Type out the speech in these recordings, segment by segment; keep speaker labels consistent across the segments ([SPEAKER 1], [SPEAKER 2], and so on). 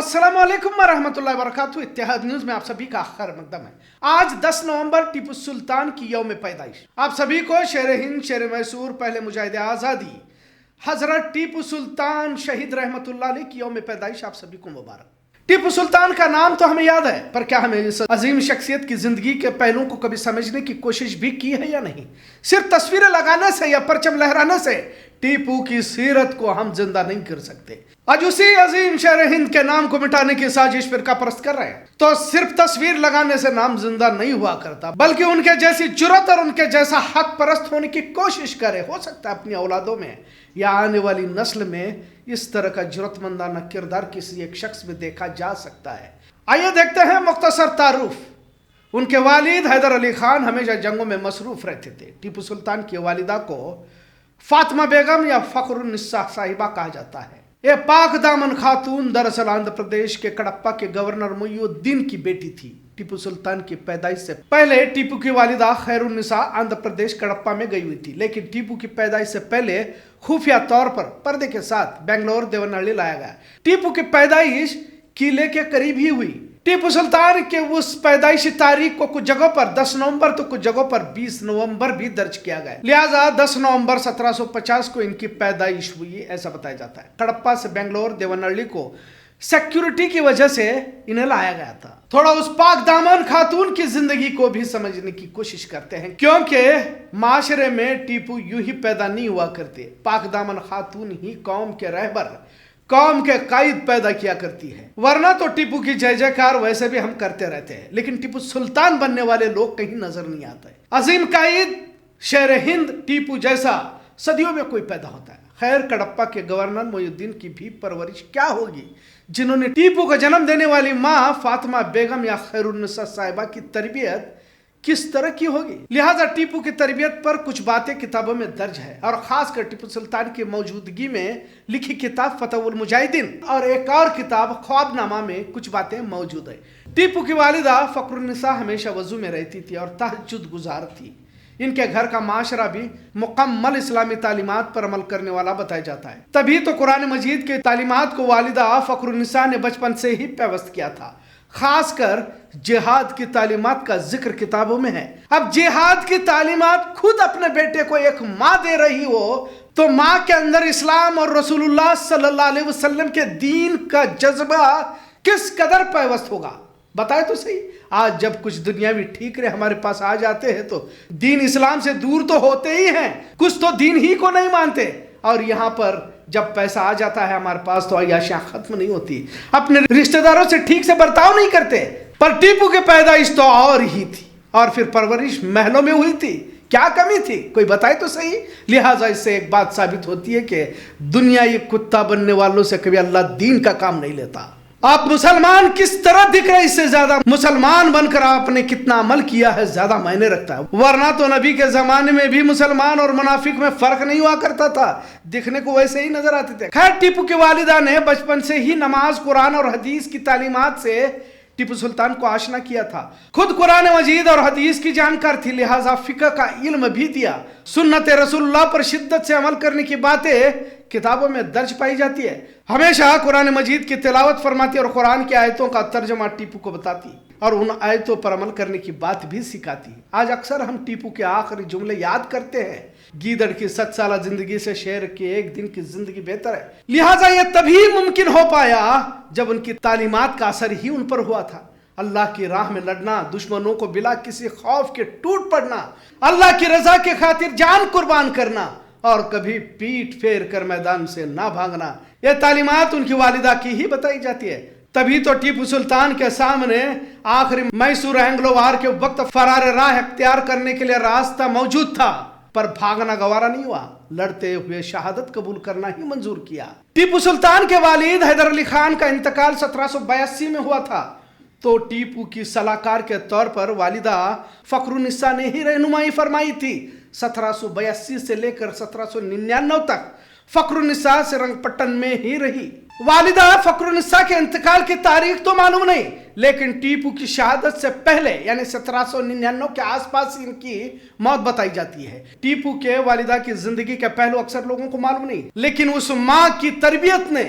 [SPEAKER 1] अस्सलामुअलैकुम वरहमतुल्लाहि वबरकातुहू। इत्तेहाद न्यूज़ में आप सभी का खैर मकदम है। आज 10 नवंबर टीपू सुल्तान की यौम पैदाइश। आप सभी को शेर हिंद, शेर मैसूर, पहले मुजाहिद आज़ादी हजरत टीपू सुल्तान शहीद रहमतुल्लाह अलैह की यौम पैदाइश आप सभी को मुबारक। टीपू सुल्तान का नाम तो हमें याद है, पर क्या हमें इस अजीम शख्सियत की जिंदगी के पहलुओं को कभी समझने की कोशिश भी की है या नहीं? सिर्फ तस्वीरें लगाने से या परचम लहराने से टीपू की सीरत को हम जिंदा नहीं कर सकते। आज उसी अजीम शेर हिंद के नाम को मिटाने की साजिश फिरका परस्त कर रहे हैं। तो सिर्फ तस्वीर लगाने से नाम जिंदा नहीं हुआ करता, बल्कि उनके जैसी जुर्रत और उनके जैसा हक परस्त होने की कोशिश करे। हो सकता है अपनी औलादों में या आने वाली नस्ल में इस तरह का जुर्रतमंदाना किरदार किसी एक शख्स में देखा जा सकता है। आइए देखते हैं मुख्तसर तारुफ। उनके वालिद हैदर अली खान हमेशा जंगों में मसरूफ रहते थे। टीपू सुल्तान की वालिदा को फातिमा बेगम या फखरुन्निसा साहिबा कहा जाता है। ये पाक दामन खातून दरअसल आंध्र प्रदेश के कडप्पा के गवर्नर मुइयुद्दीन की बेटी थी। टीपू सुल्तान की पैदाइश से पहले टीपू की वालिदा खैरुन्निसा आंध्र प्रदेश कडप्पा में गई हुई थी, लेकिन टीपू की पैदाइश से पहले खुफिया तौर पर पर्दे के साथ बेंगलोर देवनहल्ली लाया गया। टीपू की पैदाइश किले के करीब ही हुई। टीपू सुल्तान के उस पैदाइशी तारीख को कुछ जगहों पर 10 नवंबर तो कुछ जगहों पर 20 नवंबर भी दर्ज किया गया। लिहाजा 10 नवंबर 1750 को इनकी पैदाइश हुई ऐसा बताया जाता है। कडप्पा से बेंगलोर देवनहल्ली को सिक्योरिटी की वजह से इन्हें लाया गया था। थोड़ा उस पाक दामन खातून की जिंदगी को भी समझने की कोशिश करते हैं, क्योंकि माशरे में टीपू यूं ही पैदा नहीं हुआ करते। पाक दामन खातून ही कौम के रहबर, कौम के कायद पैदा किया करती है। वरना तो टीपू की जय जयकार वैसे भी हम करते रहते हैं, लेकिन टीपू सुल्तान बनने वाले लोग कहीं नजर नहीं आते। अजीम कायद शेर हिंद टीपू जैसा सदियों में कोई पैदा होता है। खैर, कडप्पा के गवर्नर मुइयुद्दीन की भी परवरिश क्या होगी, जिन्होंने टीपू को जन्म देने वाली माँ फातिमा बेगम या खैरुन्निसा साहिबा की तरबियत किस तरह की होगी। लिहाजा टीपू की तरबियत पर कुछ बातें किताबों में दर्ज है, और खासकर टीपू सुल्तान की मौजूदगी में लिखी किताब फतहुल मुजाहिदीन और एक और किताब ख्वाबनामा में कुछ बातें मौजूद है। टीपू की वालिदा फखरुन्निसा हमेशा वजू में रहती थी और तहज्जुद गुजार थी। इनके घर का माशरा भी मुकम्मल इस्लामी तालीमात पर अमल करने वाला बताया जाता है। तभी तो कुरान मजीद के तालीमात को वालिदा फखरुन्निसा ने बचपन से ही पेवस्त किया था। खासकर जिहाद की तालीमात का जिक्र किताबों में है। अब जिहाद की तालीमात खुद अपने बेटे को एक माँ दे रही हो, तो माँ के अंदर इस्लाम और रसूलुल्लाह सल्लल्लाहु अलैहि वसल्लम के दीन का जज्बा किस कदर पेवस्त होगा, बताए तो सही। आज जब कुछ दुनियावी ठीकरे हमारे पास आ जाते हैं तो दीन इस्लाम से दूर तो होते ही हैं, कुछ तो दीन ही को नहीं मानते। और यहाँ पर जब पैसा आ जाता है हमारे पास तो अय्याशियां खत्म नहीं होती। अपने रिश्तेदारों से ठीक से बर्ताव नहीं करते। पर टीपू की पैदाइश तो और ही थी, और फिर परवरिश महलों में हुई थी। क्या कमी थी, कोई बताए तो सही। लिहाजा इससे एक बात साबित होती है कि दुनिया ये कुत्ता बनने वालों से कभी अल्लाह दीन का काम नहीं लेता। आप मुसलमान किस तरह दिख रहे, इससे ज्यादा मुसलमान बनकर आपने कितना अमल किया है ज्यादा मायने रखता है। वरना तो नबी के जमाने में भी मुसलमान और मुनाफिक में फर्क नहीं हुआ करता था, दिखने को वैसे ही नजर आते थे। खैर, टीपू की वालिदा ने बचपन से ही नमाज, कुरान और हदीस की तालीमात से टीपू सुल्तान को आशना किया था। खुद कुरान मजीद और हदीस की जानकार थी, लिहाजा फिक्र का इल्म भी दिया। सुन्नत रसूलुल्लाह पर शिद्दत से अमल करने की बातें किताबों में दर्ज पाई जाती है। हमेशा कुरान मजीद की तिलावत फरमाती और कुरान की आयतों का तर्जमा टीपू को बताती और उन आयतों पर अमल करने की बात भी सिखाती। आज अक्सर हम टीपू के आखिरी जुमले याद करते हैं, गीदड़ की 7 साल जिंदगी से शेर के एक दिन की जिंदगी बेहतर है। लिहाजा यह तभी मुमकिन हो पाया जब उनकी तालीमात का असर ही उन पर हुआ था। अल्लाह की राह में लड़ना, दुश्मनों को बिला किसी खौफ के टूट पड़ना, अल्लाह की रजा के खातिर जान कुर्बान करना और कभी पीठ फेर कर मैदान से ना भागना, यह तालीमात उनकी वालिदा की ही बताई जाती है। तभी तो टीपू सुल्तान के सामने आखिरी मैसूर एंग्लोवार के वक्त फरार राह इख्तियार करने के लिए रास्ता मौजूद था, पर भागना गवारा नहीं हुआ। लड़ते हुए शहादत कबूल करना ही मंजूर किया। टीपू सुल्तान के वालिद हैदर अली खान का इंतकाल 1782 में हुआ था, तो टीपू की सलाहकार के तौर पर वालिदा फखरुन्निसा ने ही रहनुमाई फरमाई थी। 1782 से लेकर 1799 तक फखरुन्निसा से रंगपट्टन में ही रही। वालिदा फखरुन्निसा के इंतकाल की तारीख तो मालूम नहीं, लेकिन टीपू की शहादत से पहले यानी 1799 के आसपास इनकी मौत बताई जाती है। टीपू के वालिदा की जिंदगी के पहलू अक्सर लोगों को मालूम नहीं, लेकिन उस माँ की तरबियत ने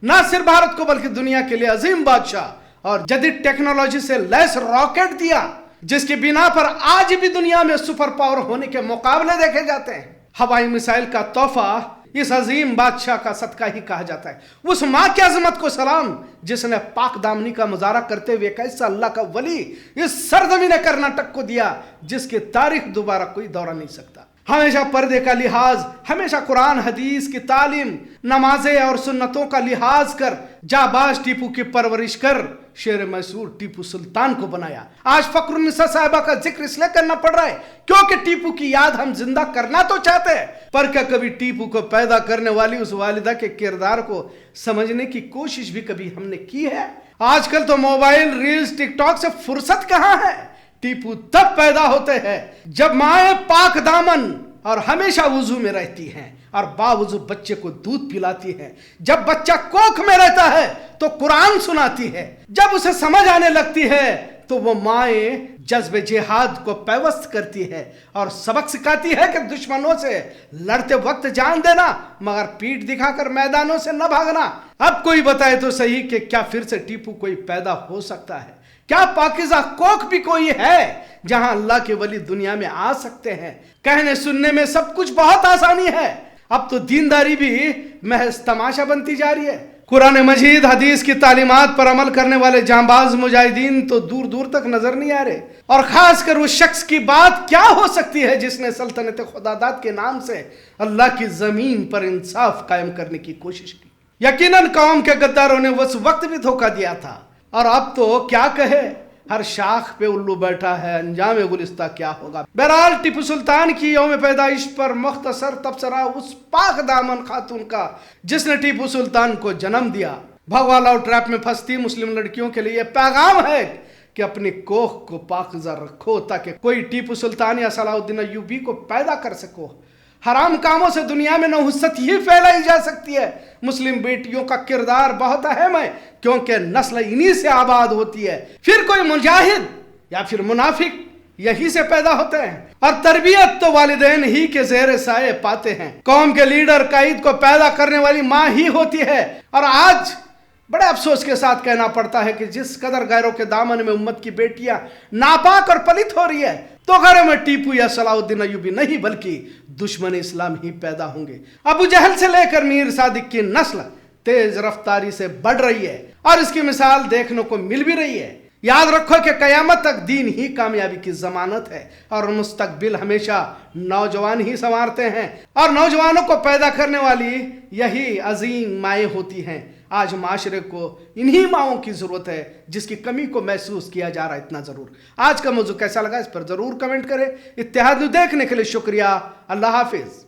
[SPEAKER 1] نہ صرف بھارت کو بلکہ دنیا کے لیے عظیم بادشاہ اور جدید ٹیکنالوجی سے لیس راکٹ دیا، جس کی بنا پر آج بھی دنیا میں سپر پاور ہونے کے مقابلے دیکھے جاتے ہیں۔ ہوائی میسائل کا تحفہ اس عظیم بادشاہ کا صدقہ ہی کہا جاتا ہے۔ اس ماں کی عظمت کو سلام جس نے پاک دامنی کا مظاہرہ کرتے ہوئے ایک ایسا اللہ کا ولی اس سرزمین کرناٹک کو دیا جس کی تاریخ دوبارہ کوئی دورہ نہیں سکتا۔ ہمیشہ پردے کا لحاظ، ہمیشہ قرآن حدیث کی تعلیم، نمازیں اور سنتوں کا لحاظ کر جانباز ٹیپو کی پرورش کر شیر میسور ٹیپو سلطان کو بنایا۔ آج فخر النساء صاحبہ کا ذکر اس لیے کرنا پڑ رہا ہے کیونکہ ٹیپو کی یاد ہم زندہ کرنا تو چاہتے ہیں، پر کیا کبھی ٹیپو کو پیدا کرنے والی اس والدہ کے کردار کو سمجھنے کی کوشش بھی کبھی ہم نے کی ہے؟ آج کل تو موبائل ریلز ٹک ٹاک سے فرصت کہاں ہے۔ ٹیپو تب پیدا ہوتے ہیں جب مائیں پاک دامن اور ہمیشہ وضو میں رہتی ہیں اور باوضو بچے کو دودھ پلاتی ہے، جب بچہ کوکھ میں رہتا ہے تو قرآن سناتی ہے، جب اسے سمجھ آنے لگتی ہے تو وہ مائیں جذب جہاد کو پیوست کرتی ہے اور سبق سکھاتی ہے کہ دشمنوں سے لڑتے وقت جان دینا مگر پیٹھ دکھا کر میدانوں سے نہ بھاگنا۔ اب کوئی بتائے تو صحیح کہ کیا پھر سے ٹیپو کوئی پیدا ہو سکتا ہے؟ کیا پاکیزہ کوکھ بھی کوئی ہے جہاں اللہ کے ولی دنیا میں آ سکتے ہیں؟ کہنے سننے میں سب کچھ بہت آسانی ہے، اب تو دینداری بھی محض تماشا بنتی جا رہی ہے۔ قرآن مجید حدیث کی تعلیمات پر عمل کرنے والے جانباز مجاہدین تو دور دور تک نظر نہیں آ رہے، اور خاص کر اس شخص کی بات کیا ہو سکتی ہے جس نے سلطنت خداداد کے نام سے اللہ کی زمین پر انصاف قائم کرنے کی کوشش کی۔ یقیناً قوم کے غداروں نے اس وقت بھی دھوکہ دیا تھا، اور اب تو کیا کہے، ہر شاخ پہ الو بیٹھا ہے، انجام گلستہ کیا ہوگا۔ بہرحال ٹیپو سلطان کی یوم پیدائش پر مختصر تبصرہ اس پاک دامن خاتون کا جس نے ٹیپو سلطان کو جنم دیا۔ بھگوا لاؤ ٹریپ میں پھنستی مسلم لڑکیوں کے لیے پیغام ہے کہ اپنی کوکھ کو پاکیزہ رکھو تاکہ کوئی ٹیپو سلطان یا صلاح الدین ایوبی کو پیدا کر سکو۔ حرام کاموں سے دنیا میں نحوست ہی پھیلائی جا سکتی ہے۔ مسلم بیٹیوں کا کردار بہت اہم ہے کیونکہ نسل انہی سے آباد ہوتی ہے، پھر کوئی مجاہد یا پھر منافق یہی سے پیدا ہوتے ہیں، اور تربیت تو والدین ہی کے زیر سائے پاتے ہیں۔ قوم کے لیڈر قائد کو پیدا کرنے والی ماں ہی ہوتی ہے، اور آج بڑے افسوس کے ساتھ کہنا پڑتا ہے کہ جس قدر غیروں کے دامن میں امت کی بیٹیاں ناپاک اور پلت ہو رہی ہے تو گھروں میں ٹیپو یا صلاح الدین ایوبی نہیں بلکہ دشمن اسلام ہی پیدا ہوں گے۔ ابو جہل سے لے کر میر صادق کی نسل تیز رفتاری سے بڑھ رہی ہے اور اس کی مثال دیکھنے کو مل بھی رہی ہے۔ یاد رکھو کہ قیامت تک دین ہی کامیابی کی ضمانت ہے، اور مستقبل ہمیشہ نوجوان ہی سنوارتے ہیں، اور نوجوانوں کو پیدا کرنے والی یہی عظیم مائیں ہوتی ہیں۔ آج معاشرے کو انہی ماؤں کی ضرورت ہے جس کی کمی کو محسوس کیا جا رہا ہے اتنا ضرور۔ آج کا موضوع کیسا لگا اس پر ضرور کمنٹ کریں۔ اتحاد نیوز دیکھنے کے لیے شکریہ۔ اللہ حافظ۔